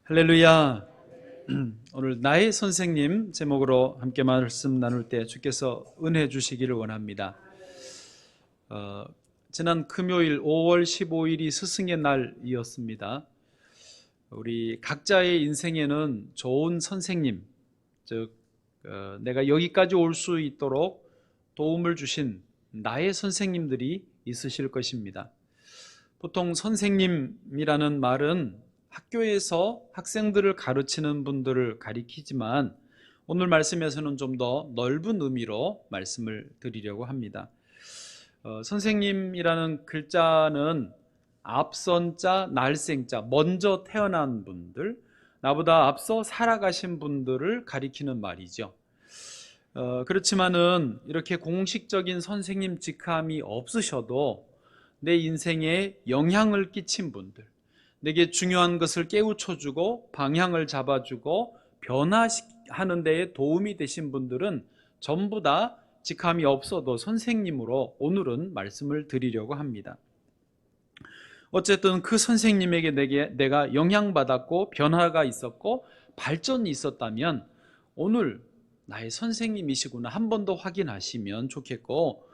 할렐루야. 오늘 나의 선생님 제목으로 함께 말씀 나눌 때 주께서 은혜 주시기를 원합니다. 지난 금요일 5월 15일이 스승의 날이었습니다. 우리 각자의 인생에는 좋은 선생님, 즉 내가 여기까지 올 수 있도록 도움을 주신 나의 선생님들이 있으실 것입니다. 보통 선생님이라는 말은 학교에서 학생들을 가르치는 분들을 가리키지만 오늘 말씀에서는 좀 더 넓은 의미로 말씀을 드리려고 합니다. 선생님이라는 글자는 앞선자, 날생자, 먼저 태어난 분들, 나보다 앞서 살아가신 분들을 가리키는 말이죠. 그렇지만은 이렇게 공식적인 선생님 직함이 없으셔도 내 인생에 영향을 끼친 분들, 내게 중요한 것을 깨우쳐주고 방향을 잡아주고 변화하는 데에 도움이 되신 분들은 전부 다 직함이 없어도 선생님으로 오늘은 말씀을 드리려고 합니다. 어쨌든 그 선생님에게 내가 영향받았고 변화가 있었고 발전이 있었다면 오늘 나의 선생님이시구나 한 번 더 확인하시면 좋겠고,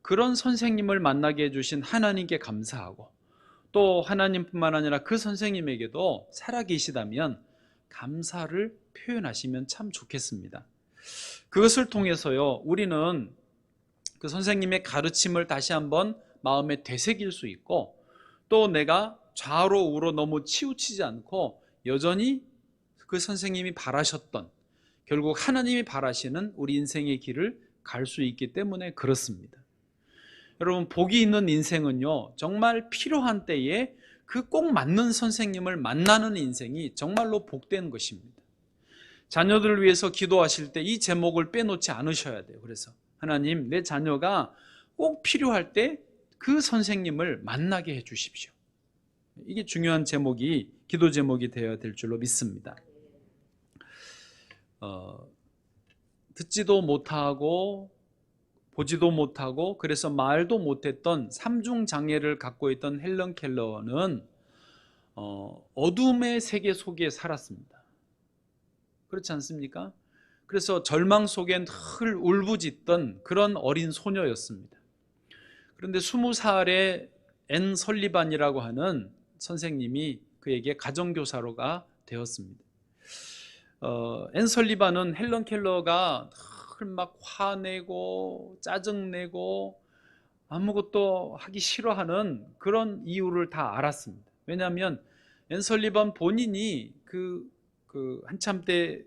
그런 선생님을 만나게 해주신 하나님께 감사하고 또 하나님뿐만 아니라 그 선생님에게도 살아계시다면 감사를 표현하시면 참 좋겠습니다. 그것을 통해서요, 우리는 그 선생님의 가르침을 다시 한번 마음에 되새길 수 있고, 또 내가 좌로 우로 너무 치우치지 않고 여전히 그 선생님이 바라셨던, 결국 하나님이 바라시는 우리 인생의 길을 갈 수 있기 때문에 그렇습니다. 여러분, 복이 있는 인생은요, 정말 필요한 때에 그 꼭 맞는 선생님을 만나는 인생이 정말로 복된 것입니다. 자녀들을 위해서 기도하실 때 이 제목을 빼놓지 않으셔야 돼요. 그래서 하나님, 내 자녀가 꼭 필요할 때 그 선생님을 만나게 해 주십시오. 이게 중요한 제목이, 기도 제목이 되어야 될 줄로 믿습니다. 듣지도 못하고 보지도 못하고 그래서 말도 못했던 삼중장애를 갖고 있던 헬런 켈러는 어둠의 세계 속에 살았습니다. 그렇지 않습니까? 그래서 절망 속엔 늘 울부짖던 그런 어린 소녀였습니다. 그런데 20살의 앤 설리반이라고 하는 선생님이 그에게 가정교사로가 되었습니다. 앤 설리반은 헬런 켈러가 막 화내고 짜증내고 아무것도 하기 싫어하는 그런 이유를 다 알았습니다. 왜냐하면 앤 설리반 본인이 한참 때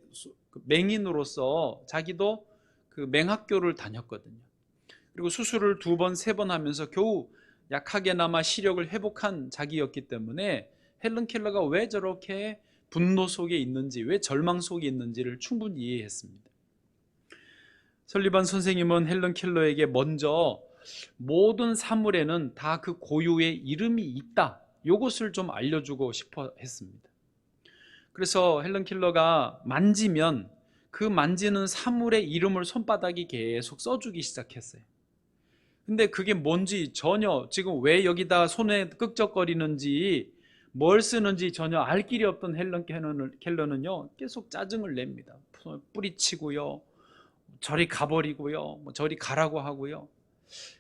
맹인으로서 자기도 그 맹학교를 다녔거든요. 그리고 수술을 2번, 3번 하면서 겨우 약하게나마 시력을 회복한 자기였기 때문에 헬런 켈러가 왜 저렇게 분노 속에 있는지, 왜 절망 속에 있는지를 충분히 이해했습니다. 설리반 선생님은 헬런 켈러에게 먼저 모든 사물에는 다 그 고유의 이름이 있다, 이것을 좀 알려주고 싶어 했습니다. 그래서 헬런 켈러가 만지면 그 만지는 사물의 이름을 손바닥에 계속 써주기 시작했어요. 근데 그게 뭔지 전혀, 지금 왜 여기다 손에 끄적거리는지 뭘 쓰는지 전혀 알 길이 없던 헬런 켈러는요, 계속 짜증을 냅니다. 뿌리치고요, 저리 가버리고요, 저리 가라고 하고요.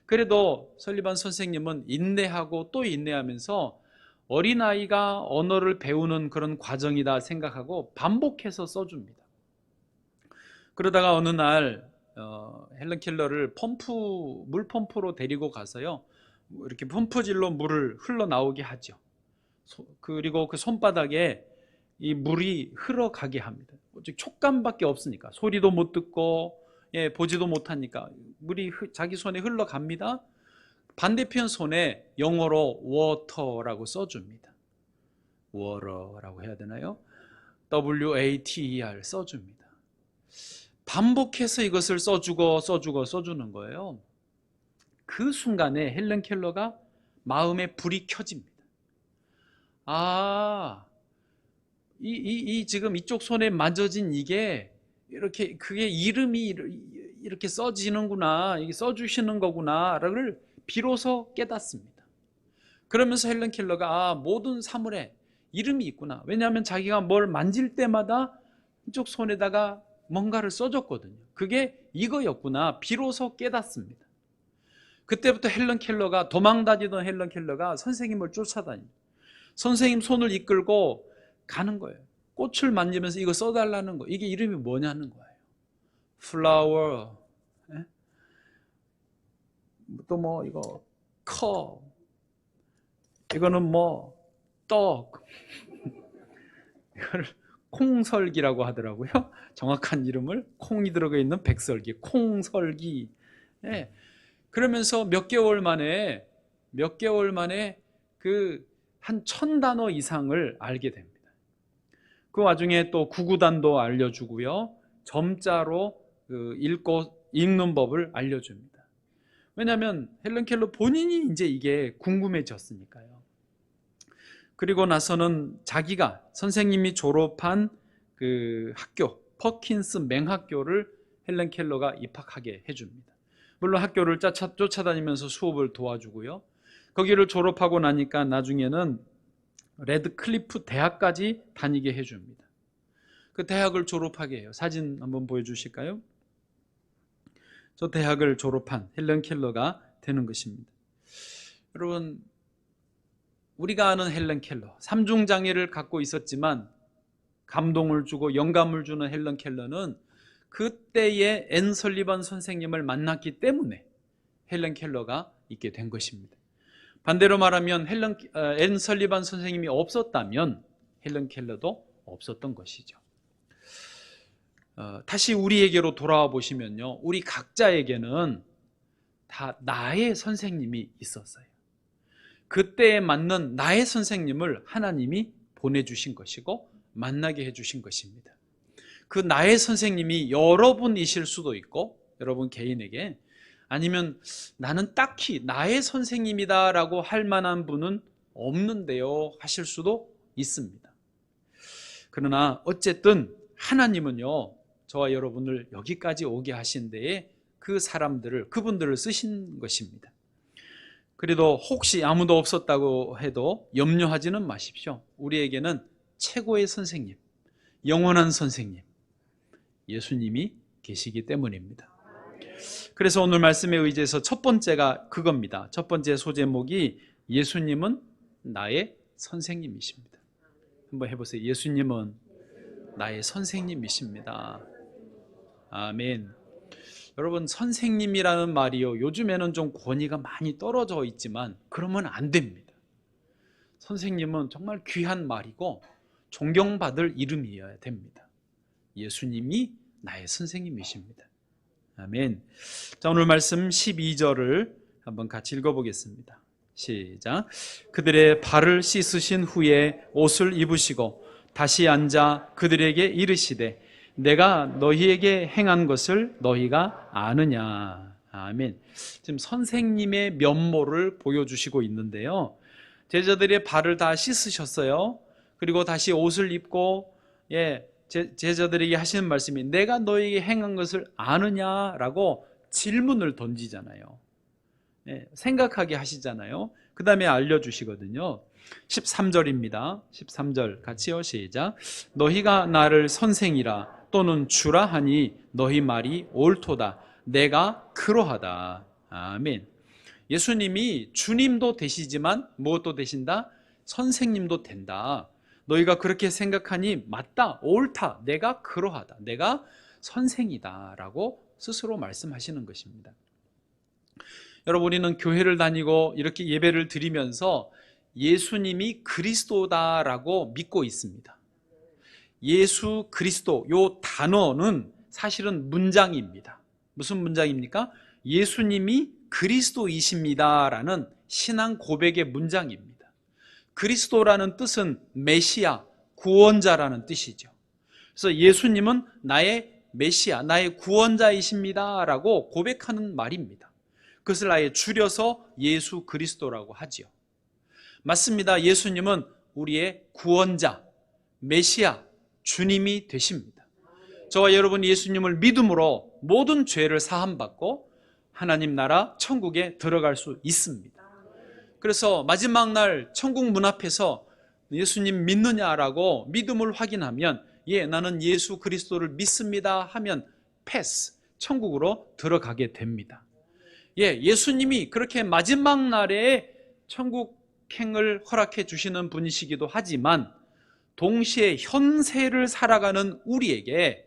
그래도 설리반 선생님은 인내하고 또 인내하면서 어린아이가 언어를 배우는 그런 과정이다 생각하고 반복해서 써줍니다. 그러다가 어느 날 헬런 켈러를 물 펌프로 데리고 가서요, 이렇게 펌프질로 물을 흘러나오게 하죠. 그리고 그 손바닥에 이 물이 흘러가게 합니다. 즉 촉감밖에 없으니까, 소리도 못 듣고 보지도 못하니까 물이 자기 손에 흘러갑니다. 반대편 손에 영어로 water라고 써줍니다. water라고 해야 되나요? water 써줍니다. 반복해서 이것을 써주는 거예요. 그 순간에 헬런 켈러가 마음에 불이 켜집니다. 지금 이쪽 손에 만져진 이게 이렇게, 그게 이름이 이렇게 써지는구나, 이게 써주시는 거구나를 비로소 깨닫습니다. 그러면서 헬런 켈러가 모든 사물에 이름이 있구나. 왜냐하면 자기가 뭘 만질 때마다 한쪽 손에다가 뭔가를 써줬거든요. 그게 이거였구나. 비로소 깨닫습니다. 그때부터 헬런 켈러가, 도망다니던 헬런 켈러가 선생님을 쫓아다닙니다. 선생님 손을 이끌고 가는 거예요. 꽃을 만지면서 이거 써달라는 거. 이게 이름이 뭐냐는 거예요. 플라워. 또 뭐 이거 컵. 이거는 뭐 떡. 이거를 콩설기라고 하더라고요. 정확한 이름을 콩이 들어가 있는 백설기, 콩설기. 예. 그러면서 몇 개월 만에 그 한 1000단어 이상을 알게 됩니다. 그 와중에 또 구구단도 알려주고요. 점자로 읽는 법을 알려줍니다. 왜냐하면 헬런 켈러 본인이 이제 이게 궁금해졌으니까요. 그리고 나서는 자기가 선생님이 졸업한 그 학교, 퍼킨스 맹학교를 헬런 켈러가 입학하게 해줍니다. 물론 학교를 쫓아다니면서 수업을 도와주고요. 거기를 졸업하고 나니까 나중에는 레드클리프 대학까지 다니게 해줍니다. 그 대학을 졸업하게 해요. 사진 한번 보여주실까요? 저 대학을 졸업한 헬런 켈러가 되는 것입니다. 여러분, 우리가 아는 헬런 켈러, 삼중장애를 갖고 있었지만 감동을 주고 영감을 주는 헬런 켈러는 그때의 앤 설리반 선생님을 만났기 때문에 헬런 켈러가 있게 된 것입니다. 반대로 말하면 앤 설리반 선생님이 없었다면 헬런 켈러도 없었던 것이죠. 다시 우리에게로 돌아와 보시면요, 우리 각자에게는 다 나의 선생님이 있었어요. 그때에 맞는 나의 선생님을 하나님이 보내주신 것이고 만나게 해주신 것입니다. 그 나의 선생님이 여러분이실 수도 있고, 여러분 개인에게, 아니면 나는 딱히 나의 선생님이다라고 할 만한 분은 없는데요 하실 수도 있습니다. 그러나 어쨌든 하나님은요, 저와 여러분을 여기까지 오게 하신 데에 그 사람들을, 그분들을 쓰신 것입니다. 그래도 혹시 아무도 없었다고 해도 염려하지는 마십시오. 우리에게는 최고의 선생님, 영원한 선생님, 예수님이 계시기 때문입니다. 그래서 오늘 말씀에 의지해서 첫 번째가 그겁니다. 첫 번째 소제목이 예수님은 나의 선생님이십니다. 한번 해보세요. 예수님은 나의 선생님이십니다. 아멘. 여러분, 선생님이라는 말이요, 요즘에는 좀 권위가 많이 떨어져 있지만 그러면 안 됩니다. 선생님은 정말 귀한 말이고 존경받을 이름이어야 됩니다. 예수님이 나의 선생님이십니다. 아멘. 자, 오늘 말씀 12절을 한번 같이 읽어보겠습니다. 시작. 그들의 발을 씻으신 후에 옷을 입으시고 다시 앉아 그들에게 이르시되 내가 너희에게 행한 것을 너희가 아느냐. 아멘. 지금 선생님의 면모를 보여주시고 있는데요, 제자들의 발을 다 씻으셨어요. 그리고 다시 옷을 입고, 제자들에게 하시는 말씀이 내가 너희에게 행한 것을 아느냐라고 질문을 던지잖아요. 생각하게 하시잖아요. 그 다음에 알려주시거든요. 13절입니다. 13절 같이요. 시작. 너희가 나를 선생이라 또는 주라 하니 너희 말이 옳도다. 내가 그러하다. 아멘. 예수님이 주님도 되시지만 무엇도 되신다? 선생님도 된다. 너희가 그렇게 생각하니 맞다, 옳다, 내가 그러하다, 내가 선생이다 라고 스스로 말씀하시는 것입니다. 여러분, 우리는 교회를 다니고 이렇게 예배를 드리면서 예수님이 그리스도다라고 믿고 있습니다. 예수 그리스도, 요 단어는 사실은 문장입니다. 무슨 문장입니까? 예수님이 그리스도이십니다라는 신앙 고백의 문장입니다. 그리스도라는 뜻은 메시아, 구원자라는 뜻이죠. 그래서 예수님은 나의 메시아, 나의 구원자이십니다라고 고백하는 말입니다. 그것을 아예 줄여서 예수 그리스도라고 하지요. 맞습니다. 예수님은 우리의 구원자, 메시아, 주님이 되십니다. 저와 여러분 예수님을 믿음으로 모든 죄를 사함받고 하나님 나라 천국에 들어갈 수 있습니다. 그래서 마지막 날 천국 문 앞에서 예수님 믿느냐라고 믿음을 확인하면 예, 나는 예수 그리스도를 믿습니다 하면 패스, 천국으로 들어가게 됩니다. 예, 예수님이 그렇게 마지막 날에 천국행을 허락해 주시는 분이시기도 하지만 동시에 현세를 살아가는 우리에게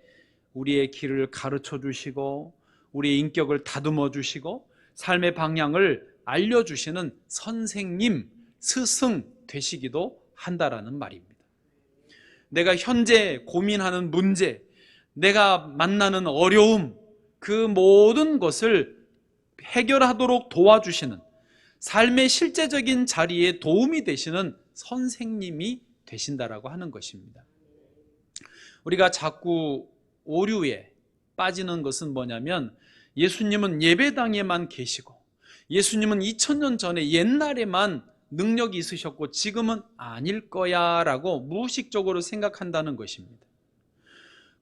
우리의 길을 가르쳐 주시고 우리의 인격을 다듬어 주시고 삶의 방향을 알려주시는 선생님, 스승 되시기도 한다라는 말입니다. 내가 현재 고민하는 문제, 내가 만나는 어려움, 그 모든 것을 해결하도록 도와주시는 삶의 실제적인 자리에 도움이 되시는 선생님이 되신다라고 하는 것입니다. 우리가 자꾸 오류에 빠지는 것은 뭐냐면 예수님은 예배당에만 계시고 예수님은 2000년 전에 옛날에만 능력이 있으셨고 지금은 아닐 거야 라고 무의식적으로 생각한다는 것입니다.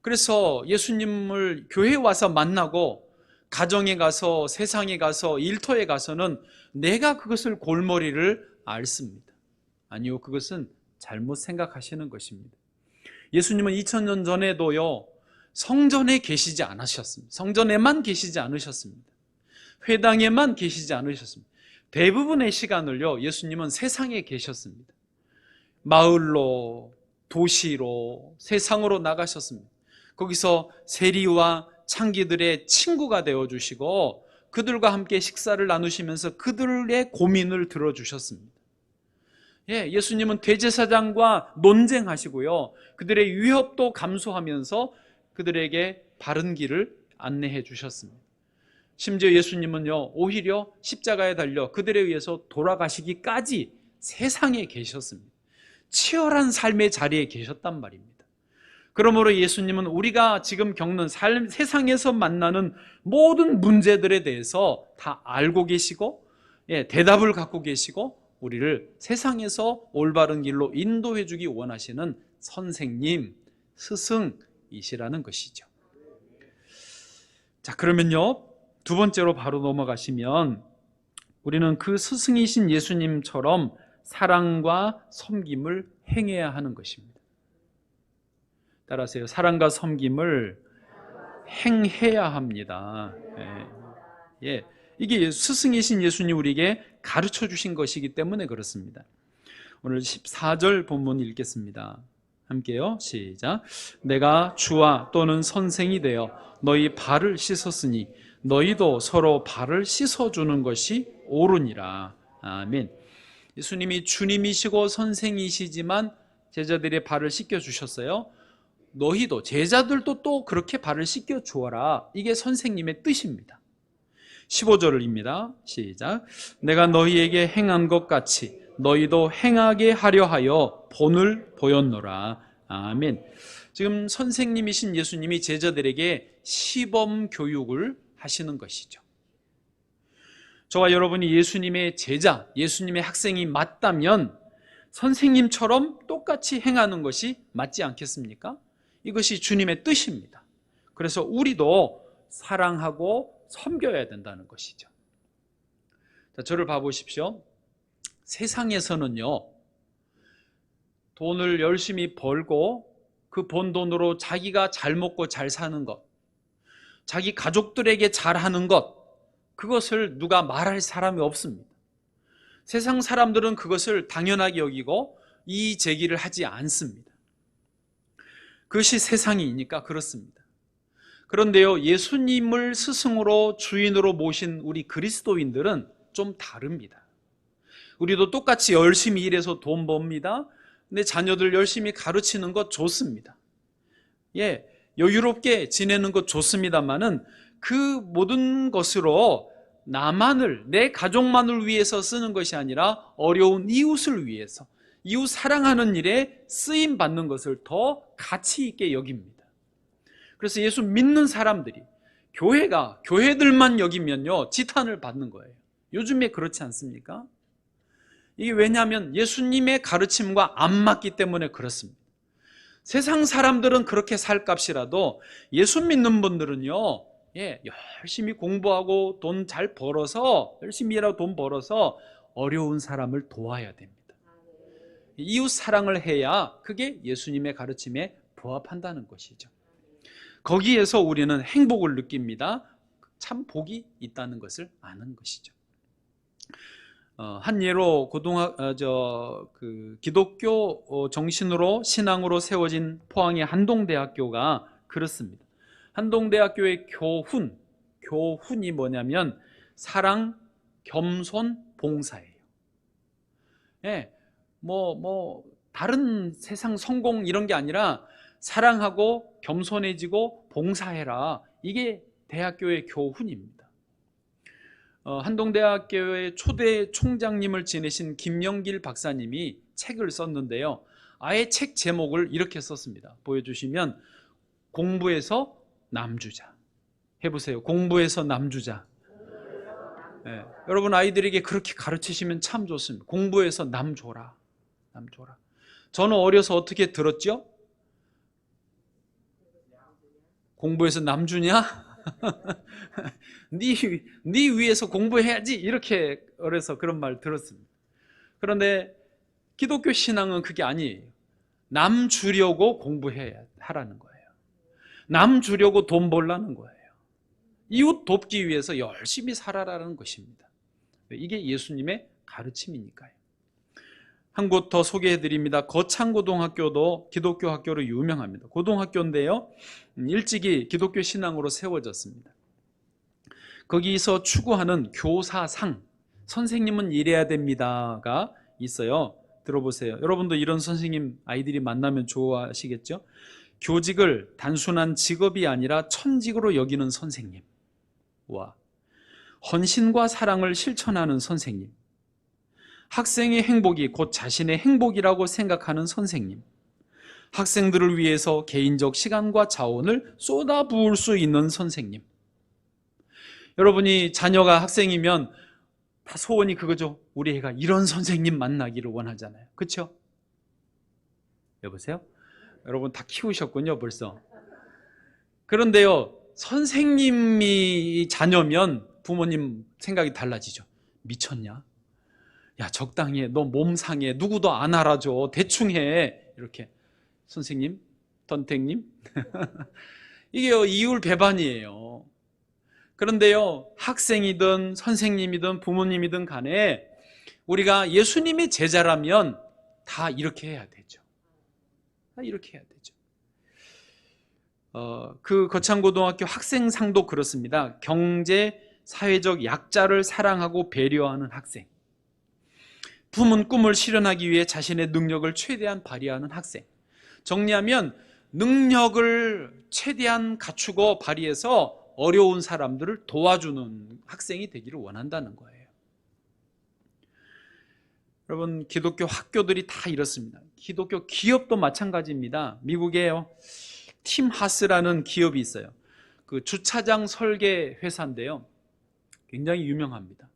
그래서 예수님을 교회에 와서 만나고 가정에 가서 세상에 가서 일터에 가서는 내가 그것을 골머리를 앓습니다. 아니요, 그것은 잘못 생각하시는 것입니다. 예수님은 2000년 전에도요 성전에 계시지 않으셨습니다. 성전에만 계시지 않으셨습니다. 회당에만 계시지 않으셨습니다. 대부분의 시간을요 예수님은 세상에 계셨습니다. 마을로, 도시로, 세상으로 나가셨습니다. 거기서 세리와 창기들의 친구가 되어주시고 그들과 함께 식사를 나누시면서 그들의 고민을 들어주셨습니다. 예, 예수님은 대제사장과 논쟁하시고요 그들의 위협도 감수하면서 그들에게 바른 길을 안내해 주셨습니다. 심지어 예수님은요 오히려 십자가에 달려 그들에 의해서 돌아가시기까지 세상에 계셨습니다. 치열한 삶의 자리에 계셨단 말입니다. 그러므로 예수님은 우리가 지금 겪는 세상에서 만나는 모든 문제들에 대해서 다 알고 계시고 대답을 갖고 계시고 우리를 세상에서 올바른 길로 인도해 주기 원하시는 선생님, 스승이시라는 것이죠. 자, 그러면요 두 번째로 바로 넘어가시면 우리는 그 스승이신 예수님처럼 사랑과 섬김을 행해야 하는 것입니다. 따라하세요. 사랑과 섬김을 행해야 합니다. 예. 이게 스승이신 예수님 우리에게 가르쳐 주신 것이기 때문에 그렇습니다. 오늘 14절 본문 읽겠습니다. 함께요. 시작. 내가 주와 또는 선생이 되어 너희 발을 씻었으니 너희도 서로 발을 씻어주는 것이 옳으니라. 아멘. 예수님이 주님이시고 선생이시지만 제자들의 발을 씻겨주셨어요. 너희도, 제자들도 또 그렇게 발을 씻겨 주어라. 이게 선생님의 뜻입니다. 15절입니다. 시작. 내가 너희에게 행한 것 같이 너희도 행하게 하려 하여 본을 보였노라. 아멘. 지금 선생님이신 예수님이 제자들에게 시범 교육을 하시는 것이죠. 저와 여러분이 예수님의 제자, 예수님의 학생이 맞다면 선생님처럼 똑같이 행하는 것이 맞지 않겠습니까? 이것이 주님의 뜻입니다. 그래서 우리도 사랑하고 섬겨야 된다는 것이죠. 자, 저를 봐보십시오. 세상에서는요, 돈을 열심히 벌고 그 번 돈으로 자기가 잘 먹고 잘 사는 것, 자기 가족들에게 잘하는 것, 그것을 누가 말할 사람이 없습니다. 세상 사람들은 그것을 당연하게 여기고 이의 제기를 하지 않습니다. 그것이 세상이니까 그렇습니다. 그런데요, 예수님을 스승으로 주인으로 모신 우리 그리스도인들은 좀 다릅니다. 우리도 똑같이 열심히 일해서 돈 법니다. 근데 자녀들 열심히 가르치는 것 좋습니다. 예, 여유롭게 지내는 것 좋습니다만은 그 모든 것으로 나만을, 내 가족만을 위해서 쓰는 것이 아니라 어려운 이웃을 위해서, 이웃 사랑하는 일에 쓰임 받는 것을 더 가치 있게 여깁니다. 그래서 예수 믿는 사람들이, 교회들만 여기면요 지탄을 받는 거예요. 요즘에 그렇지 않습니까? 이게 왜냐하면 예수님의 가르침과 안 맞기 때문에 그렇습니다. 세상 사람들은 그렇게 살 값이라도 예수 믿는 분들은요, 열심히 공부하고 돈 잘 벌어서, 열심히 일하고 돈 벌어서 어려운 사람을 도와야 됩니다. 이웃 사랑을 해야 그게 예수님의 가르침에 부합한다는 것이죠. 거기에서 우리는 행복을 느낍니다. 참 복이 있다는 것을 아는 것이죠. 한 예로 기독교 정신으로 신앙으로 세워진 포항의 한동대학교가 그렇습니다. 한동대학교의 교훈이 뭐냐면 사랑, 겸손, 봉사예요. 예, 다른 세상 성공 이런 게 아니라 사랑하고 겸손해지고 봉사해라. 이게 대학교의 교훈입니다. 한동대학교의 초대 총장님을 지내신 김영길 박사님이 책을 썼는데요. 아예 책 제목을 이렇게 썼습니다. 보여주시면 공부에서 남주자. 해보세요. 공부에서 남주자. 네, 여러분 아이들에게 그렇게 가르치시면 참 좋습니다. 공부에서 남 줘라. 저는 어려서 어떻게 들었죠? 공부해서 남 주냐? 네 위에서 공부해야지 이렇게 어려서 그런 말 들었습니다. 그런데 기독교 신앙은 그게 아니에요. 남 주려고 공부해야 하라는 거예요. 남 주려고 돈 벌라는 거예요. 이웃 돕기 위해서 열심히 살아라는 것입니다. 이게 예수님의 가르침이니까요. 한 곳 더 소개해드립니다. 거창고등학교도 기독교 학교로 유명합니다. 고등학교인데요, 일찍이 기독교 신앙으로 세워졌습니다. 거기서 추구하는 교사상, 선생님은 이래야 됩니다가 있어요. 들어보세요. 여러분도 이런 선생님 아이들이 만나면 좋아하시겠죠? 교직을 단순한 직업이 아니라 천직으로 여기는 선생님과 헌신과 사랑을 실천하는 선생님, 학생의 행복이 곧 자신의 행복이라고 생각하는 선생님, 학생들을 위해서 개인적 시간과 자원을 쏟아부을 수 있는 선생님. 여러분이 자녀가 학생이면 다 소원이 그거죠. 우리 애가 이런 선생님 만나기를 원하잖아요. 그렇죠? 여보세요? 여러분 다 키우셨군요, 벌써. 그런데요, 선생님이 자녀면 부모님 생각이 달라지죠. 미쳤냐? 야, 적당히 해. 너 몸 상해. 누구도 안 알아줘. 대충 해. 이렇게. 선생님, 던택님. 이게요, 이율배반이에요. 그런데요, 학생이든 선생님이든 부모님이든 간에 우리가 예수님의 제자라면 다 이렇게 해야 되죠. 다 이렇게 해야 되죠. 그 거창고등학교 학생상도 그렇습니다. 경제, 사회적 약자를 사랑하고 배려하는 학생. 품은 꿈을 실현하기 위해 자신의 능력을 최대한 발휘하는 학생. 정리하면 능력을 최대한 갖추고 발휘해서 어려운 사람들을 도와주는 학생이 되기를 원한다는 거예요. 여러분, 기독교 학교들이 다 이렇습니다. 기독교 기업도 마찬가지입니다. 미국에요, 팀 하스라는 기업이 있어요. 그 주차장 설계 회사인데요, 굉장히 유명합니다.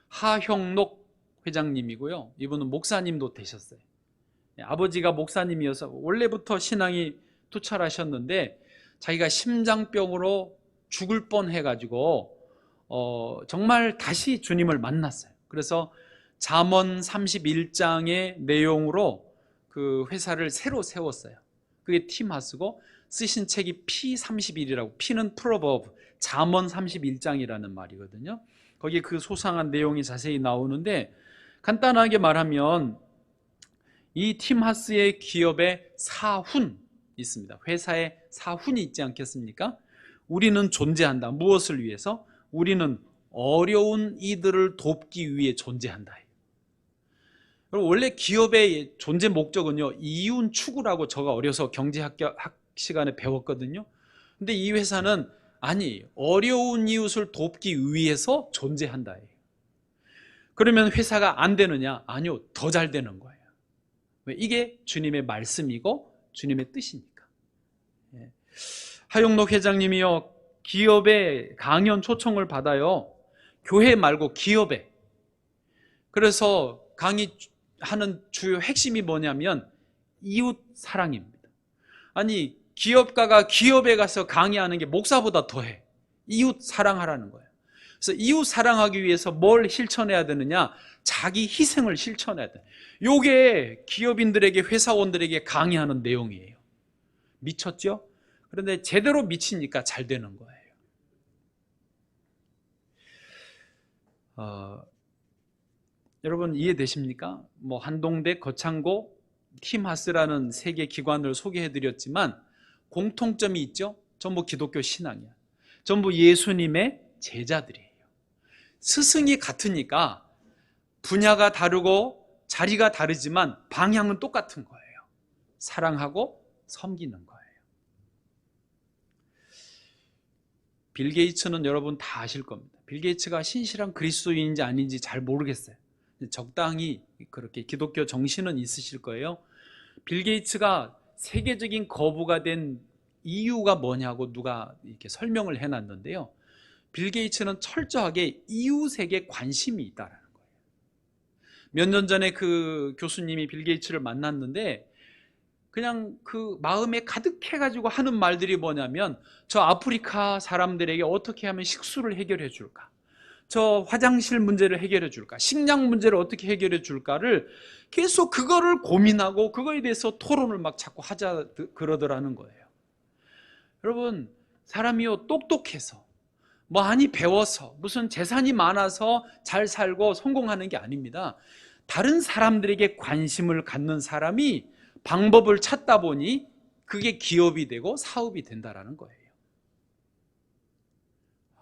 하형록 회장님이고요, 이분은 목사님도 되셨어요. 아버지가 목사님이어서 원래부터 신앙이 투철하셨는데 자기가 심장병으로 죽을 뻔해가지고 정말 다시 주님을 만났어요. 그래서 잠언 31장의 내용으로 그 회사를 새로 세웠어요. 그게 팀하스고, 쓰신 책이 P31이라고, P는 프로버브, 잠언 31장이라는 말이거든요. 거기에 그 소상한 내용이 자세히 나오는데, 간단하게 말하면 이 팀하스의 기업에 사훈 있습니다. 회사에 사훈이 있지 않겠습니까? 우리는 존재한다. 무엇을 위해서? 우리는 어려운 이들을 돕기 위해 존재한다. 원래 기업의 존재 목적은요, 이윤 추구라고 제가 어려서 경제학 시간에 배웠거든요. 근데 이 회사는 아니, 어려운 이웃을 돕기 위해서 존재한다. 그러면 회사가 안 되느냐? 아니요, 더 잘 되는 거예요. 이게 주님의 말씀이고 주님의 뜻이니까. 하용록 회장님이요, 기업에 강연 초청을 받아요. 교회 말고 기업에. 그래서 강의하는 주요 핵심이 뭐냐면 이웃 사랑입니다. 아니, 기업가가 기업에 가서 강의하는 게 목사보다 더해. 이웃 사랑하라는 거예요. 그래서 이웃 사랑하기 위해서 뭘 실천해야 되느냐? 자기 희생을 실천해야 돼. 요게 기업인들에게, 회사원들에게 강의하는 내용이에요. 미쳤죠? 그런데 제대로 미치니까 잘 되는 거예요. 여러분 이해되십니까? 뭐 한동대, 거창고, 팀하스라는 세 개 기관을 소개해드렸지만 공통점이 있죠? 전부 기독교 신앙이야. 전부 예수님의 제자들이에요. 스승이 같으니까 분야가 다르고 자리가 다르지만 방향은 똑같은 거예요. 사랑하고 섬기는 거예요. 빌 게이츠는 여러분 다 아실 겁니다. 빌 게이츠가 신실한 그리스도인인지 아닌지 잘 모르겠어요. 적당히 그렇게 기독교 정신은 있으실 거예요. 빌 게이츠가 세계적인 거부가 된 이유가 뭐냐고 누가 이렇게 설명을 해놨는데요. 빌 게이츠는 철저하게 이웃에게 관심이 있다라는 거예요. 몇 년 전에 그 교수님이 빌 게이츠를 만났는데 그냥 그 마음에 가득해가지고 하는 말들이 뭐냐면, 저 아프리카 사람들에게 어떻게 하면 식수를 해결해 줄까? 저 화장실 문제를 해결해 줄까? 식량 문제를 어떻게 해결해 줄까를 계속 그거를 고민하고 그거에 대해서 토론을 막 자꾸 하자 그러더라는 거예요. 여러분, 사람이요 똑똑해서 많이 배워서 무슨 재산이 많아서 잘 살고 성공하는 게 아닙니다. 다른 사람들에게 관심을 갖는 사람이 방법을 찾다 보니 그게 기업이 되고 사업이 된다라는 거예요.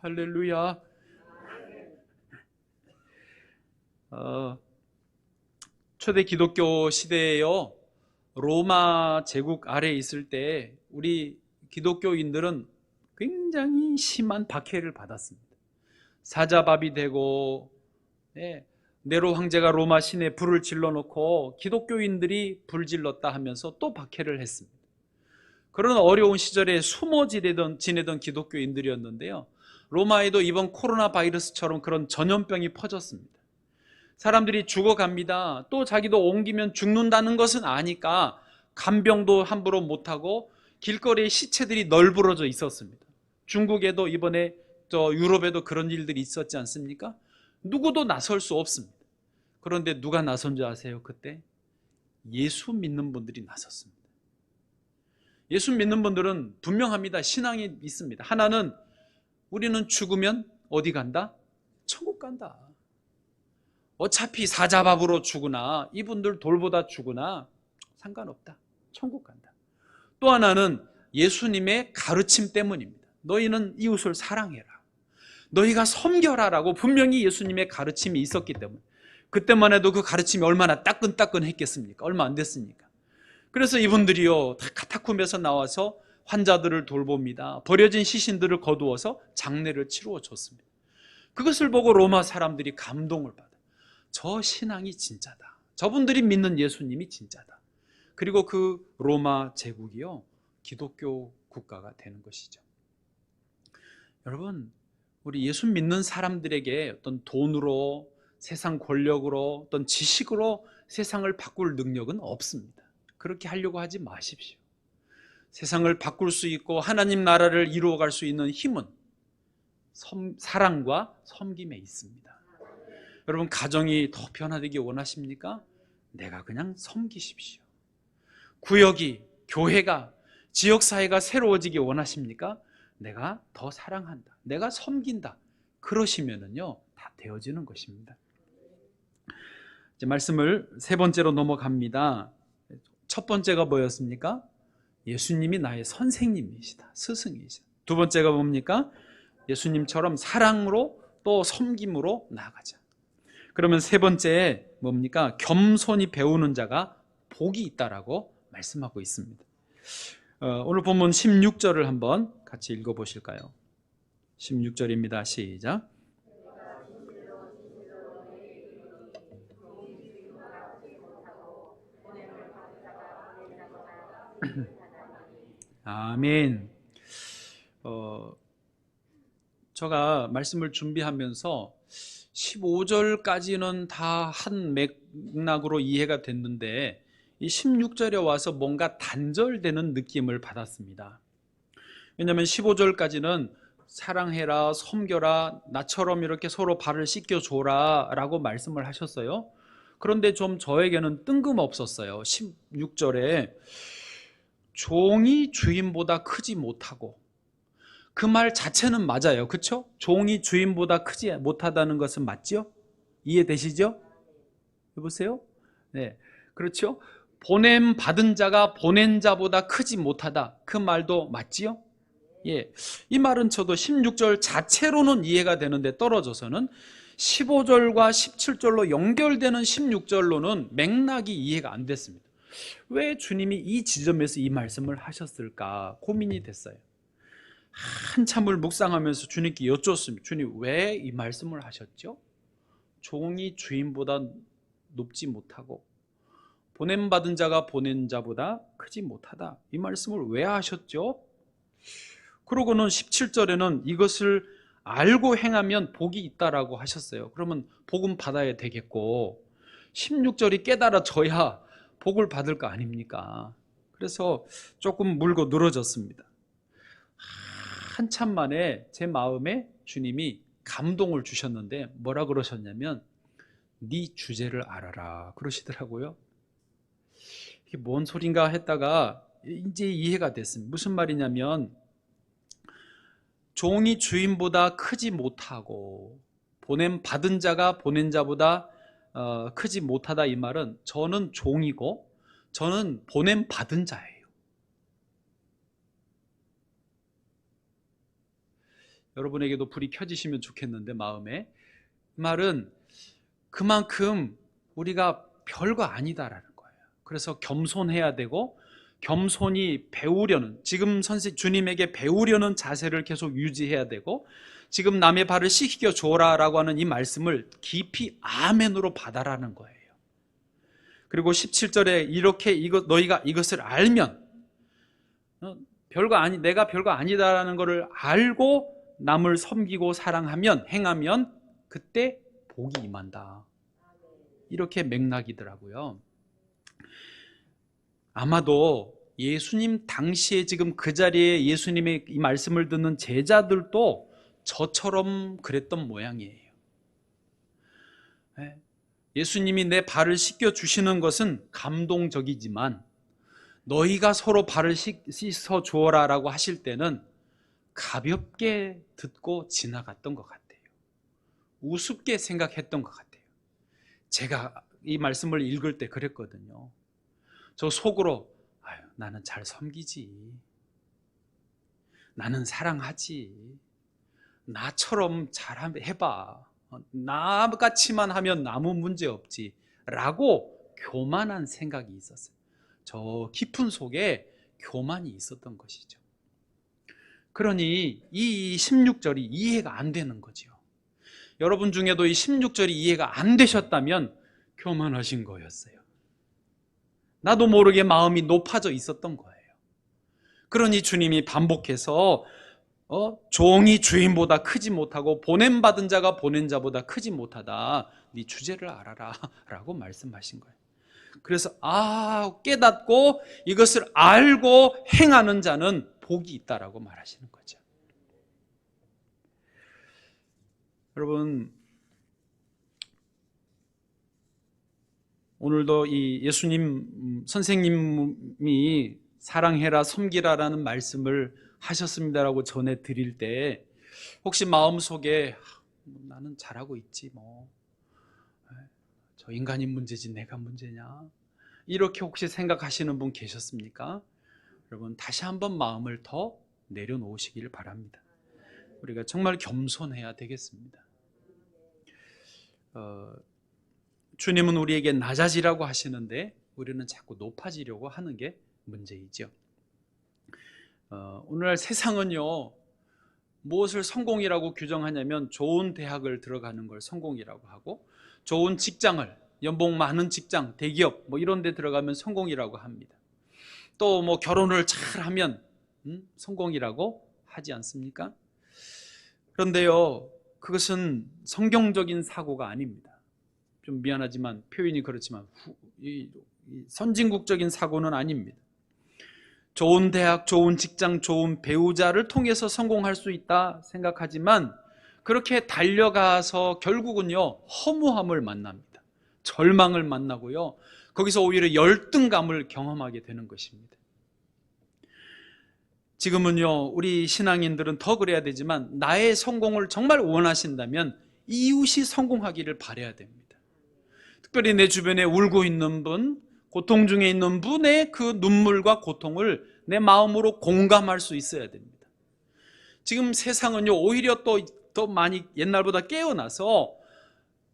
할렐루야. 초대 기독교 시대에요, 로마 제국 아래에 있을 때 우리 기독교인들은 굉장히 심한 박해를 받았습니다. 사자밥이 되고, 네로 황제가 로마 시내에 불을 질러놓고 기독교인들이 불질렀다 하면서 또 박해를 했습니다. 그런 어려운 시절에 숨어 지내던 기독교인들이었는데요, 로마에도 이번 코로나 바이러스처럼 그런 전염병이 퍼졌습니다. 사람들이 죽어갑니다. 또 자기도 옮기면 죽는다는 것은 아니까 간병도 함부로 못하고 길거리에 시체들이 널브러져 있었습니다. 중국에도 이번에 유럽에도 그런 일들이 있었지 않습니까? 누구도 나설 수 없습니다. 그런데 누가 나선 줄 아세요? 그때 예수 믿는 분들이 나섰습니다. 예수 믿는 분들은 분명합니다. 신앙이 있습니다. 하나는 우리는 죽으면 어디 간다? 천국 간다. 어차피 사자밥으로 죽으나 이분들 돌보다 죽으나 상관없다. 천국 간다. 또 하나는 예수님의 가르침 때문입니다. 너희는 이웃을 사랑해라, 너희가 섬겨라라고 분명히 예수님의 가르침이 있었기 때문에, 그때만 해도 그 가르침이 얼마나 따끈따끈했겠습니까? 얼마 안 됐으니까. 그래서 이분들이요 다 카타콤에서 나와서 환자들을 돌봅니다. 버려진 시신들을 거두어서 장례를 치루어 줬습니다. 그것을 보고 로마 사람들이 감동을 받아요. 저 신앙이 진짜다. 저분들이 믿는 예수님이 진짜다. 그리고 그 로마 제국이요 기독교 국가가 되는 것이죠. 여러분, 우리 예수 믿는 사람들에게 어떤 돈으로, 세상 권력으로, 어떤 지식으로 세상을 바꿀 능력은 없습니다. 그렇게 하려고 하지 마십시오. 세상을 바꿀 수 있고 하나님 나라를 이루어갈 수 있는 힘은 사랑과 섬김에 있습니다. 여러분, 가정이 더 변화되기 원하십니까? 내가 그냥 섬기십시오. 구역이, 교회가, 지역사회가 새로워지기 원하십니까? 내가 더 사랑한다, 내가 섬긴다, 그러시면은요 다 되어지는 것입니다. 이제 말씀을 세 번째로 넘어갑니다. 첫 번째가 뭐였습니까? 예수님이 나의 선생님이시다, 스승이시다. 두 번째가 뭡니까? 예수님처럼 사랑으로 또 섬김으로 나아가자. 그러면 세 번째 뭡니까? 겸손히 배우는 자가 복이 있다라고 말씀하고 있습니다. 오늘 본문 16절을 한번 같이 읽어보실까요? 16절입니다. 시작. 아멘. 제가 말씀을 준비하면서 15절까지는 다 한 맥락으로 이해가 됐는데 이 16절에 와서 뭔가 단절되는 느낌을 받았습니다. 왜냐하면 15절까지는 사랑해라, 섬겨라, 나처럼 이렇게 서로 발을 씻겨줘라 라고 말씀을 하셨어요. 그런데 좀 저에게는 뜬금없었어요. 16절에 종이 주인보다 크지 못하고, 그 말 자체는 맞아요. 그렇죠? 종이 주인보다 크지 못하다는 것은 맞죠? 이해되시죠? 여보세요? 네, 그렇죠? 보냄 받은 자가 보낸 자보다 크지 못하다, 그 말도 맞지요? 예, 이 말은 저도 16절 자체로는 이해가 되는데 떨어져서는 15절과 17절로 연결되는 16절로는 맥락이 이해가 안 됐습니다. 왜 주님이 이 지점에서 이 말씀을 하셨을까 고민이 됐어요. 한참을 묵상하면서 주님께 여쭙습니다. 주님, 왜 이 말씀을 하셨죠? 종이 주인보다 높지 못하고 보냄받은 자가 보낸 자보다 크지 못하다, 이 말씀을 왜 하셨죠? 그러고는 17절에는 이것을 알고 행하면 복이 있다라고 하셨어요. 그러면 복은 받아야 되겠고, 16절이 깨달아져야 복을 받을 거 아닙니까? 그래서 조금 물고 늘어졌습니다. 한참 만에 제 마음에 주님이 감동을 주셨는데 뭐라 그러셨냐면, 네 주제를 알아라 그러시더라고요. 이게 뭔 소린가 했다가 이제 이해가 됐습니다. 무슨 말이냐면, 종이 주인보다 크지 못하고 보냄 받은 자가 보낸 자보다 크지 못하다, 이 말은 저는 종이고 저는 보냄 받은 자예요. 여러분에게도 불이 켜지시면 좋겠는데 마음에, 이 말은 그만큼 우리가 별거 아니다라는 거예요. 그래서 겸손해야 되고, 겸손히 배우려는, 지금 주님에게 배우려는 자세를 계속 유지해야 되고, 지금 남의 발을 씻겨 줘라라고 하는 이 말씀을 깊이 아멘으로 받아라는 거예요. 그리고 17절에 이렇게 너희가 이것을 알면, 내가 별거 아니다라는 것을 알고 남을 섬기고 사랑하면, 행하면 그때 복이 임한다, 이렇게 맥락이더라고요. 아마도 예수님 당시에 지금 그 자리에 예수님의 이 말씀을 듣는 제자들도 저처럼 그랬던 모양이에요. 예수님이 내 발을 씻겨 주시는 것은 감동적이지만, 너희가 서로 발을 씻어 주어라 라고 하실 때는 가볍게 듣고 지나갔던 것 같아요. 우습게 생각했던 것 같아요. 제가 이 말씀을 읽을 때 그랬거든요. 저 속으로, 나는 잘 섬기지, 나는 사랑하지, 나처럼 잘 해봐, 나같이만 하면 아무 문제 없지 라고 교만한 생각이 있었어요. 저 깊은 속에 교만이 있었던 것이죠. 그러니 이 16절이 이해가 안 되는 거죠. 여러분 중에도 이 16절이 이해가 안 되셨다면 교만하신 거였어요. 나도 모르게 마음이 높아져 있었던 거예요. 그러니 주님이 반복해서 종이 주인보다 크지 못하고 보냄받은 자가 보낸 자보다 크지 못하다, 네 주제를 알아라 라고 말씀하신 거예요. 그래서 깨닫고 이것을 알고 행하는 자는 복이 있다라고 말하시는 거죠. 여러분, 오늘도 이 예수님 선생님이 사랑해라, 섬기라라는 말씀을 하셨습니다라고 전해드릴 때, 혹시 마음속에 나는 잘하고 있지, 저 인간이 문제지 내가 문제냐, 이렇게 혹시 생각하시는 분 계셨습니까? 여러분, 다시 한번 마음을 더 내려놓으시길 바랍니다. 우리가 정말 겸손해야 되겠습니다. 주님은 우리에게 낮아지라고 하시는데 우리는 자꾸 높아지려고 하는 게 문제이죠. 오늘날 세상은요, 무엇을 성공이라고 규정하냐면 좋은 대학을 들어가는 걸 성공이라고 하고, 좋은 직장을, 연봉 많은 직장, 대기업 이런 데 들어가면 성공이라고 합니다. 또 결혼을 잘하면 성공이라고 하지 않습니까? 그런데요, 그것은 성경적인 사고가 아닙니다. 좀 미안하지만 표현이 그렇지만 이 선진국적인 사고는 아닙니다. 좋은 대학, 좋은 직장, 좋은 배우자를 통해서 성공할 수 있다 생각하지만 그렇게 달려가서 결국은요, 허무함을 만납니다. 절망을 만나고요, 거기서 오히려 열등감을 경험하게 되는 것입니다. 지금은요, 우리 신앙인들은 더 그래야 되지만 나의 성공을 정말 원하신다면 이웃이 성공하기를 바라야 됩니다. 특별히 내 주변에 울고 있는 분, 고통 중에 있는 분의 그 눈물과 고통을 내 마음으로 공감할 수 있어야 됩니다. 지금 세상은요, 오히려 더 많이 옛날보다 깨어나서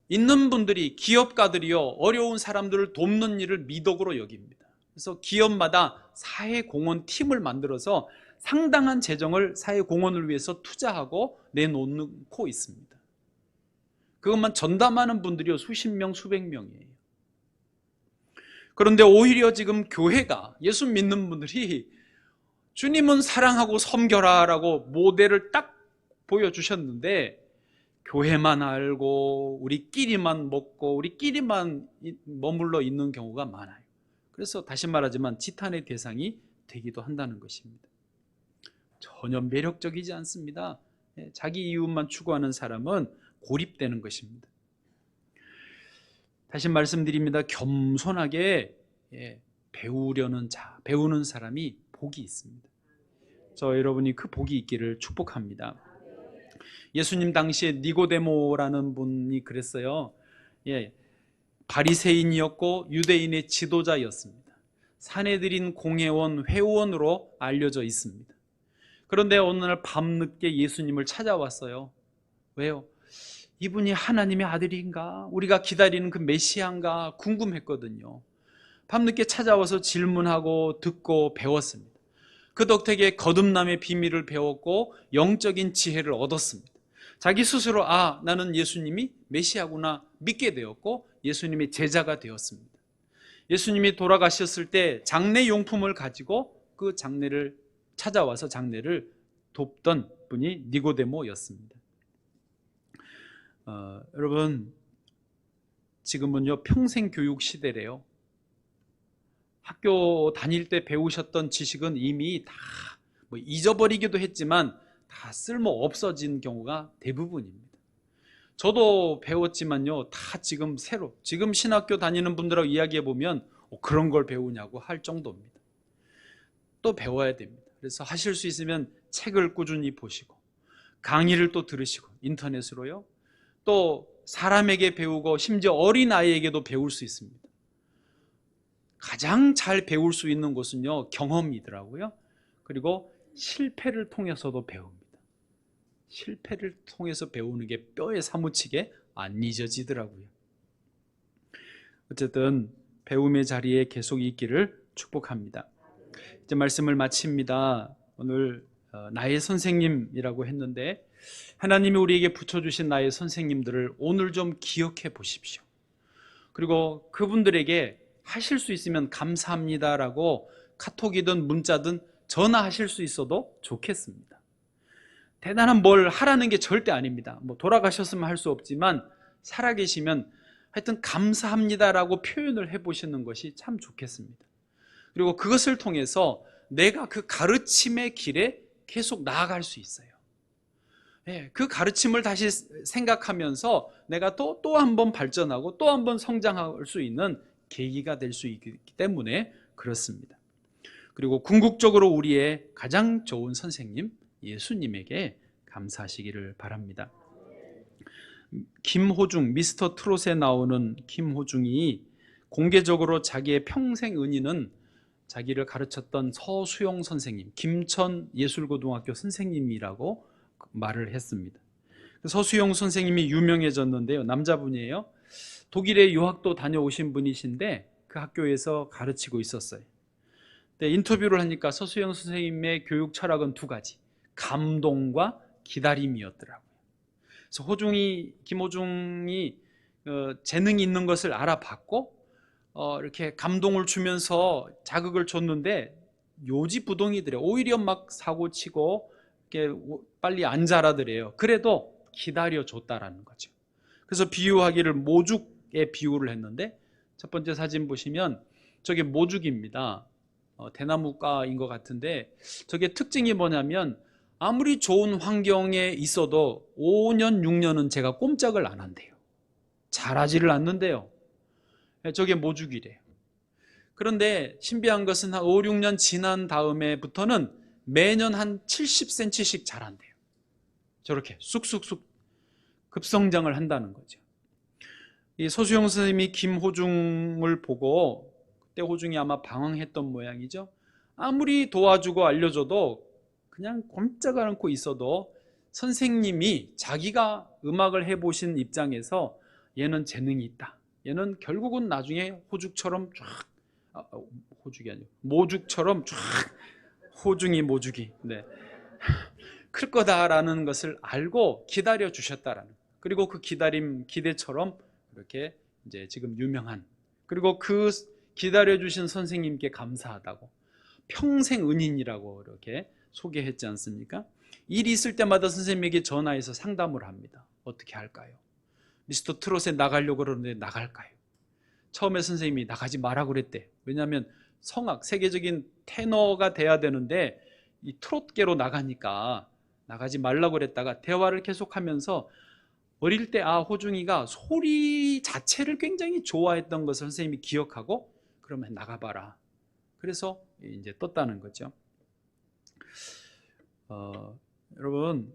있는 분들이, 기업가들이요, 어려운 사람들을 돕는 일을 미덕으로 여깁니다. 그래서 기업마다 사회공헌 팀을 만들어서 상당한 재정을 사회공헌을 위해서 투자하고 내놓고 있습니다. 그것만 전담하는 분들이요, 수십 명, 수백 명이에요. 그런데 오히려 지금 교회가, 예수 믿는 분들이 주님은 사랑하고 섬겨라라고 모델을 딱 보여주셨는데 교회만 알고 우리끼리만 먹고 우리끼리만 머물러 있는 경우가 많아요. 그래서 다시 말하지만 지탄의 대상이 되기도 한다는 것입니다. 전혀 매력적이지 않습니다. 자기 이웃만 추구하는 사람은 고립되는 것입니다. 다시 말씀드립니다. 겸손하게 배우려는 자, 배우는 사람이 복이 있습니다. 저 여러분이 그 복이 있기를 축복합니다. 예수님 당시에 니고데모라는 분이 그랬어요. 바리새인이었고 유대인의 지도자였습니다. 사내들인 공회원 회원으로 알려져 있습니다. 그런데 어느 날 밤늦게 예수님을 찾아왔어요. 왜요? 이분이 하나님의 아들인가? 우리가 기다리는 그 메시아인가? 궁금했거든요. 밤늦게 찾아와서 질문하고 듣고 배웠습니다. 그 덕택에 거듭남의 비밀을 배웠고 영적인 지혜를 얻었습니다. 자기 스스로 나는 예수님이 메시아구나 믿게 되었고 예수님의 제자가 되었습니다. 예수님이 돌아가셨을 때 장례 용품을 가지고 그 장례를 찾아와서 장례를 돕던 분이 니고데모였습니다. 여러분, 지금은요 평생 교육 시대래요. 학교 다닐 때 배우셨던 지식은 이미 다 잊어버리기도 했지만 다 쓸모 없어진 경우가 대부분입니다. 저도 배웠지만요, 다 지금 지금 신학교 다니는 분들하고 이야기해 보면 그런 걸 배우냐고 할 정도입니다. 또 배워야 됩니다. 그래서 하실 수 있으면 책을 꾸준히 보시고 강의를 또 들으시고 인터넷으로요. 또 사람에게 배우고 심지어 어린아이에게도 배울 수 있습니다. 가장 잘 배울 수 있는 곳은요 경험이더라고요. 그리고 실패를 통해서도 배웁니다. 실패를 통해서 배우는 게 뼈에 사무치게 안 잊어지더라고요. 어쨌든 배움의 자리에 계속 있기를 축복합니다. 이제 말씀을 마칩니다. 오늘 나의 선생님이라고 했는데 하나님이 우리에게 붙여주신 나의 선생님들을 오늘 좀 기억해 보십시오. 그리고 그분들에게 하실 수 있으면 감사합니다라고 카톡이든 문자든 전화하실 수 있어도 좋겠습니다. 대단한 뭘 하라는 게 절대 아닙니다. 돌아가셨으면 할 수 없지만 살아계시면 하여튼 감사합니다라고 표현을 해보시는 것이 참 좋겠습니다. 그리고 그것을 통해서 내가 그 가르침의 길에 계속 나아갈 수 있어요. 그 가르침을 다시 생각하면서 내가 또 한 번 발전하고 또 한 번 성장할 수 있는 계기가 될 수 있기 때문에 그렇습니다. 그리고 궁극적으로 우리의 가장 좋은 선생님 예수님에게 감사하시기를 바랍니다. 김호중, 미스터 트롯에 나오는 김호중이 공개적으로 자기의 평생 은인은 자기를 가르쳤던 서수용 선생님, 김천 예술고등학교 선생님이라고 말을 했습니다. 서수용 선생님이 유명해졌는데요, 남자분이에요. 독일에 유학도 다녀오신 분이신데 그 학교에서 가르치고 있었어요. 근데 인터뷰를 하니까 서수영 선생님의 교육 철학은 두 가지, 감동과 기다림이었더라고요. 그래서 김호중이 재능이 있는 것을 알아봤고 이렇게 감동을 주면서 자극을 줬는데 요지부동이더래요. 오히려 막 사고치고 이렇게 빨리 안 자라더래요. 그래도 기다려줬다라는 거죠. 그래서 비유하기를 모죽에 비유를 했는데 첫 번째 사진 보시면 저게 모죽입니다. 대나무과인 것 같은데, 저게 특징이 뭐냐면 아무리 좋은 환경에 있어도 5년, 6년은 제가 꼼짝을 안 한대요. 자라지를 않는데요. 저게 모주기래요. 그런데 신비한 것은 한 5, 6년 지난 다음에부터는 매년 한 70cm씩 자란대요. 저렇게 쑥쑥쑥 급성장을 한다는 거죠. 이 소수영 선생님이 김호중을 보고, 그때 호중이 아마 방황했던 모양이죠. 아무리 도와주고 알려줘도 그냥 꼼짝 않고 있어도 선생님이 자기가 음악을 해보신 입장에서 얘는 재능이 있다, 얘는 결국은 나중에 호죽처럼 쫙, 호죽이 아니고 모죽처럼 쫙, 호중이 모죽이, 네, 클 거다라는 것을 알고 기다려 주셨다라는, 그리고 그 기다림 기대처럼 이렇게 이제 지금 유명한, 그리고 그 기다려 주신 선생님께 감사하다고 평생 은인이라고 이렇게 소개했지 않습니까? 일이 있을 때마다 선생님에게 전화해서 상담을 합니다. 어떻게 할까요? 미스터 트롯에 나가려고 그러는데 나갈까요? 처음에 선생님이 나가지 마라 그랬대. 왜냐하면 성악, 세계적인 테너가 돼야 되는데 이 트롯계로 나가니까 나가지 말라고 그랬다가 대화를 계속하면서 어릴 때 호중이가 소리 자체를 굉장히 좋아했던 것을 선생님이 기억하고, 그러면 나가봐라. 그래서 이제 떴다는 거죠. 여러분,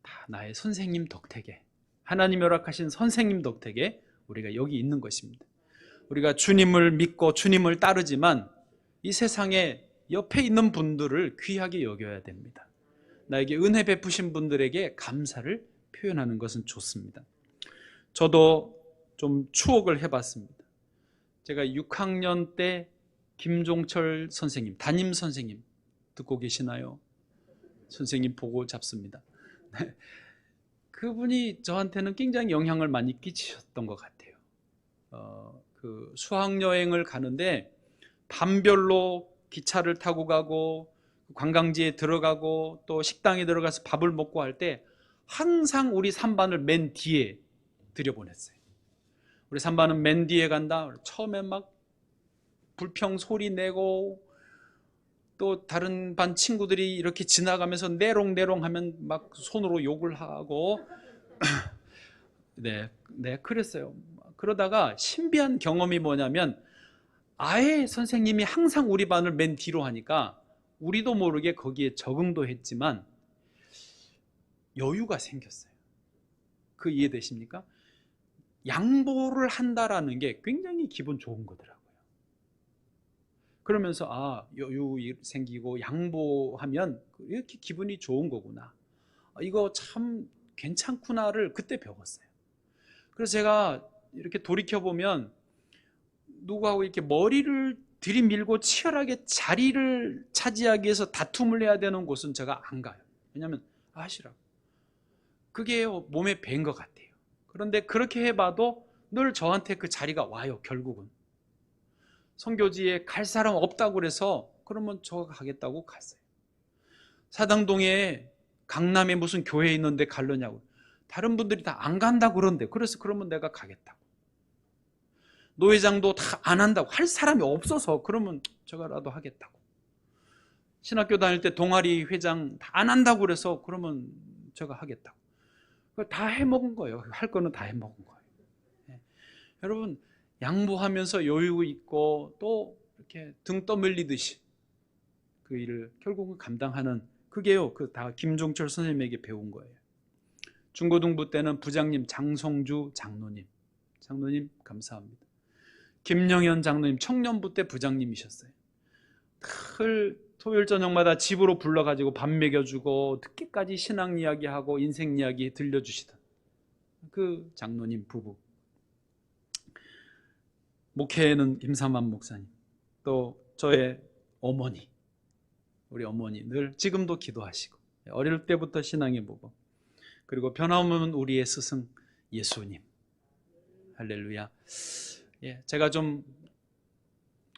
다 나의 선생님 덕택에, 하나님이 허락하신 선생님 덕택에 우리가 여기 있는 것입니다. 우리가 주님을 믿고 주님을 따르지만 이 세상에 옆에 있는 분들을 귀하게 여겨야 됩니다. 나에게 은혜 베푸신 분들에게 감사를 표현하는 것은 좋습니다. 저도 좀 추억을 해봤습니다. 제가 6학년 때 김종철 선생님, 담임 선생님 듣고 계시나요? 선생님 보고 잡습니다. 그분이 저한테는 굉장히 영향을 많이 끼치셨던 것 같아요. 그 수학여행을 가는데 밤별로 기차를 타고 가고 관광지에 들어가고 또 식당에 들어가서 밥을 먹고 할 때 항상 우리 3반을 맨 뒤에 들여보냈어요. 우리 3반은 맨 뒤에 간다. 처음에 막 불평 소리 내고, 또 다른 반 친구들이 이렇게 지나가면서 내롱내롱 하면 막 손으로 욕을 하고 네, 그랬어요. 그러다가 신비한 경험이 뭐냐면 아예 선생님이 항상 우리 반을 맨 뒤로 하니까 우리도 모르게 거기에 적응도 했지만 여유가 생겼어요. 그 이해되십니까? 양보를 한다라는 게 굉장히 기분 좋은 거더라고요. 그러면서 여유 생기고 양보하면 이렇게 기분이 좋은 거구나, 이거 참 괜찮구나를 그때 배웠어요. 그래서 제가 이렇게 돌이켜보면 누구하고 이렇게 머리를 들이밀고 치열하게 자리를 차지하기 위해서 다툼을 해야 되는 곳은 제가 안 가요. 왜냐하면 싫어. 그게 몸에 밴 것 같아요. 그런데 그렇게 해봐도 늘 저한테 그 자리가 와요. 결국은 선교지에 갈 사람 없다고 그래서 그러면 저가 가겠다고 갔어요. 사당동에 강남에 무슨 교회 있는데 갈려냐고, 다른 분들이 다 안 간다고 그런데, 그래서 그러면 내가 가겠다고. 노회장도 다 안 한다고, 할 사람이 없어서 그러면 제가라도 하겠다고. 신학교 다닐 때 동아리 회장 다 안 한다고 그래서 그러면 제가 하겠다고. 다 해먹은 거예요. 할 거는 다 해먹은 거예요. 여러분, 양보하면서 여유 있고 또 이렇게 등 떠밀리듯이 그 일을 결국은 감당하는, 그게요, 그 다 김종철 선생님에게 배운 거예요. 중고등부 때는 부장님 장성주 장로님 감사합니다. 김영현 장로님 청년부 때 부장님이셨어요. 늘 토요일 저녁마다 집으로 불러가지고 밥 먹여주고 늦게까지 신앙 이야기하고 인생 이야기 들려주시던 그 장로님 부부. 목회에는 김삼환 목사님, 또 저의 어머니, 우리 어머니 늘 지금도 기도하시고 어릴 때부터 신앙의 모범, 그리고 변함없는 우리의 스승 예수님, 할렐루야. 제가 좀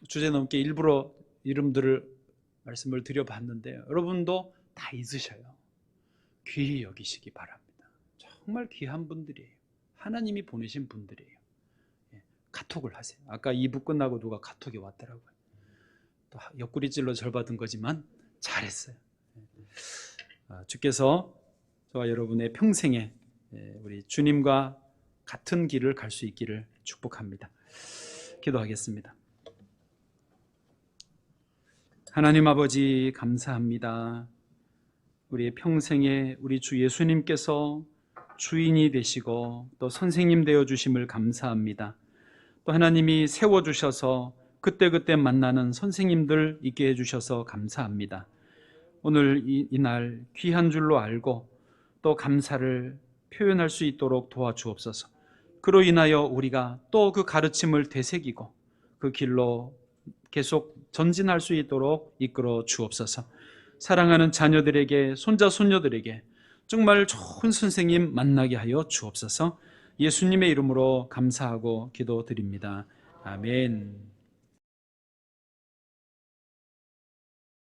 주제넘게 일부러 이름들을 말씀을 드려봤는데 여러분도 다 있으셔요. 귀히 여기시기 바랍니다. 정말 귀한 분들이에요. 하나님이 보내신 분들이에요. 카톡을 하세요. 아까 2부 끝나고 누가 카톡이 왔더라고요. 또 옆구리 찔러 절 받은 거지만 잘했어요. 주께서 저와 여러분의 평생에 우리 주님과 같은 길을 갈 수 있기를 축복합니다. 기도하겠습니다. 하나님 아버지 감사합니다. 우리의 평생에 우리 주 예수님께서 주인이 되시고 또 선생님 되어 주심을 감사합니다. 또 하나님이 세워주셔서 그때그때 만나는 선생님들 있게 해주셔서 감사합니다. 오늘 이날 귀한 줄로 알고 또 감사를 표현할 수 있도록 도와주옵소서. 그로 인하여 우리가 또 그 가르침을 되새기고 그 길로 계속 전진할 수 있도록 이끌어 주옵소서. 사랑하는 자녀들에게, 손자 손녀들에게 정말 좋은 선생님 만나게 하여 주옵소서. 예수님의 이름으로 감사하고 기도드립니다. 아멘.